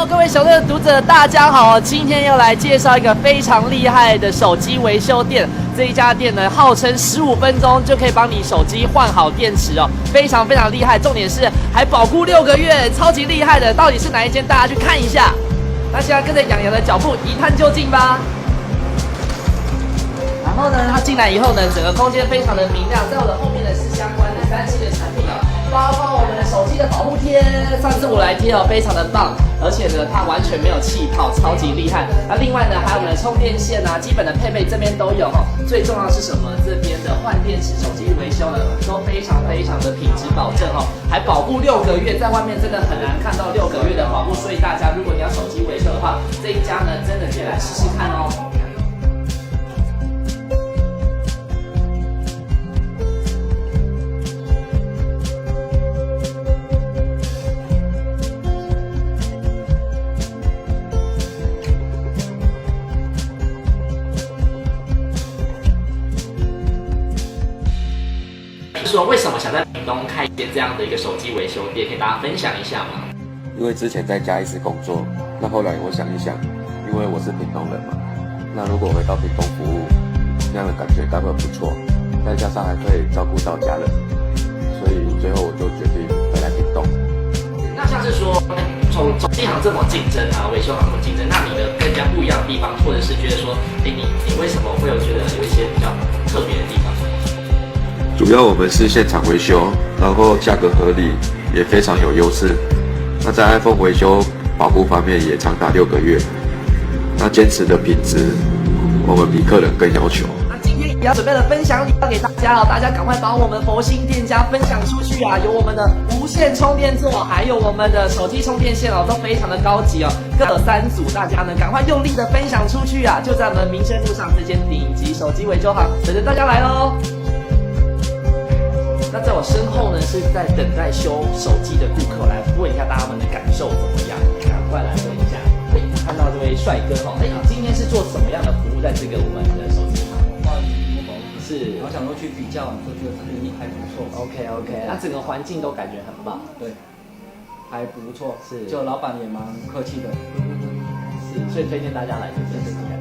Hello， 各位小乐读者，大家好！今天要来介绍一个非常厉害的手机维修店。这一家店呢，号称15分钟就可以帮你手机换好电池哦，非常非常厉害。重点是还保固6个月，超级厉害的。到底是哪一间？大家去看一下。那现在跟着洋洋的脚步一探究竟吧。然后呢，它进来以后呢，整个空间非常的明亮。在我的后面呢是相关的3C的产品啊，包括我们的手机的保护贴，上次我来贴哦，非常的棒，而且呢它完全没有气泡，超级厉害。那另外呢，还有我们的充电线啊，基本的配备这边都有哦。最重要的是什么？这边的换电池、手机维修呢，都非常非常的品质保证哦，还保固6个月，在外面真的很难看到6个月的保固，所以大家如果你要手机维修的话，这一家呢真的可以来试试看哦。说为什么想在屏东开一间这样的一个手机维修店，可以大家分享一下吗？因为之前在嘉义市工作，那后来我想一想，因为我是屏东人嘛，那如果回到屏东服务，那样的感觉待会不错，再加上还可以照顾到家人，所以最后我就决定回来屏东。那像是说，手机行这么竞争啊，维修行这么竞争，那你的更加不一样的地方，或者是觉得说，你为什么会有觉得有一些比较特别的地方？主要我们是现场维修，然后价格合理，也非常有优势。那在 iPhone 维修保护方面也长达6个月。那坚持的品质，我们比客人更要求。那今天也要准备了分享礼要给大家哦，大家赶快把我们佛心店家分享出去啊！有我们的无线充电座，还有我们的手机充电线哦，都非常的高级哦，各3组，大家呢赶快用力的分享出去啊！就在我们民生路上这间顶级手机维修行，等着大家来喽！那在我身后呢，是在等待修手机的顾客，来问一下大家们的感受怎么样？赶快来问一下。看到这位帅哥哈，今天是做什么样的服务在这个我们的手机行？是，我想说去比较，就觉得这里还不错。OK， 那整个环境都感觉很棒。对，还不错。是，就老板也蛮客气的。是，所以推荐大家来这边试试看。